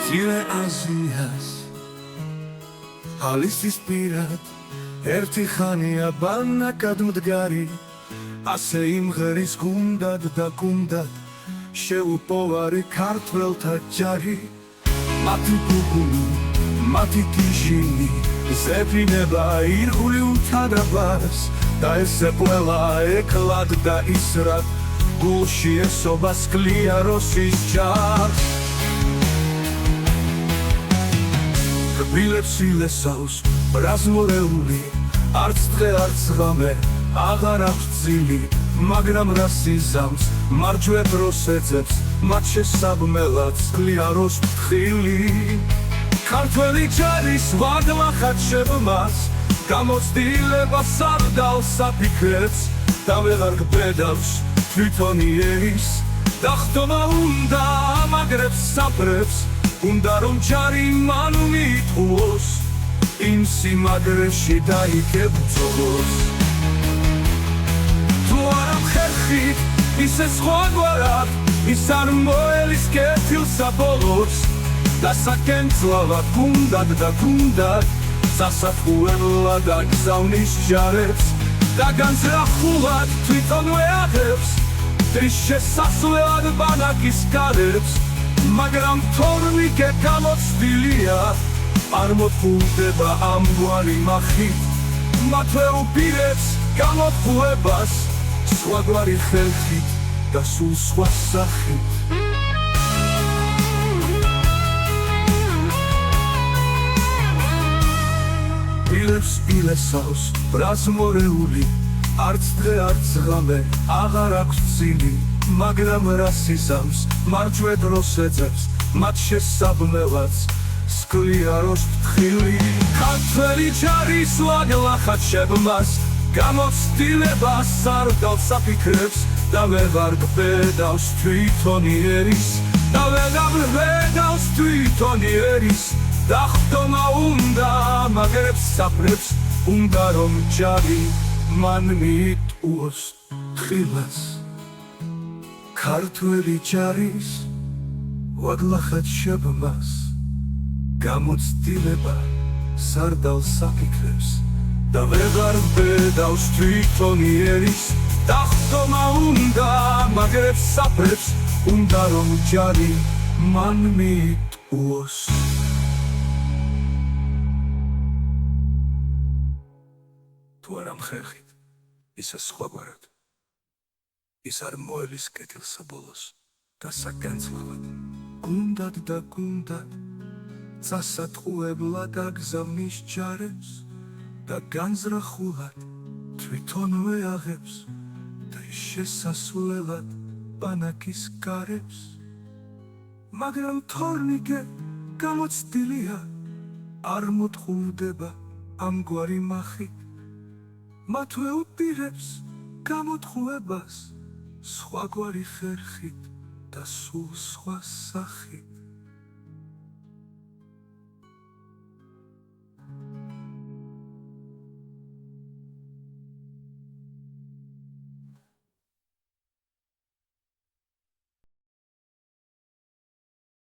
მცირე აზიას ალისის პირად ერთი ხანია ბანაკად მდგარი ასე იმღერის გუნდად და გუნდად შეუპოვარი ქართველთა ჯარი მათი გუგული, მათი ტიჟინი ზეფინება ირგვლივ თადაბარს და ესე ყველა ეკლად და ისრად გულში ესობას კლია როსის ჯარს რბილებს ილესავს ბრაზმორეული არც დღე არც ღამე აღარ აქვს წილი მაგრამ რასიზამს მარჯვე დროს ეძებს მათ შესაბმელად კლია როს ფრთხილი ქართველი ჯარის ვარდლახად შემმას გამოცდილება სარდალს აფიქრებს და ვეღარ გბედავს თვითონი ერის და ხტომა უნდა ამაგრებს საპრებს უნდა რომ ჯარი მან მიიტყუოს იმ სიმაგრეში დაიგებწოს თუ არა ხერხით ისე სხვაგვარად ის არ მოელის კეთილს საბოლოოს და საკენწლავად გუნდად და გუნდად სასაფუებლად აგზავნის ჯარებს და განზრახულად თვითონვე აღებს ტრის შესასვლელად ბანაკის კარებს მაგრამ თორნიკე გამოცდილია არ მოთხოვდება ამგვარი მახით მათვე უპირებს გამოთხოვებას სხვაგვარი ხერხით და სულ სხვა სახით ილებს ილესავს ბრაზმორეული არც დღე არც ღამე აღარ აქვს წილი მაგრამ რასიზამს მარჯვე დროს ეძებს მათ შესაბმელად სკლია როს ფრთხილი ქართველი ჯარის ლაგლახად შემმას გამოცდილება სარდალს აფიქრებს და ვეღარ გბედავს თვითონი ერის და ვეღარ გბედავს თვითონი ერის და ხტომა უნდა ამაგრებს საპრებს უნდა რომ ჯარი მან მიიტყუოს თხილას ქართველი ჯარის ვადლახად შემმას გამოცდილება სარდალს აფიქრებს და ვეღარ გბედავს თვითონი ერის და ხტომა უნდა ამაგრებს საპრებს უნდა რომ ჯარი მან მიიტყუოს თუ არა ხერხით ისე სხვაგვარად ის არ მოელის კეთილს საბოლოოს და საკენწლავად გუნდად და გუნდად სასატყუებლად აგზავნის ჯარებს და განზრახულად თვითონვე აღებს და შესასვლელად ბანაკის კარებს მაგრამ თორნიკე გამოცდილია არ მოთხოვდება ამგვარი მახით მათვე უპირებს გამოთხოვებას სხვაგვარი ხერხით და სულ სხვა სახით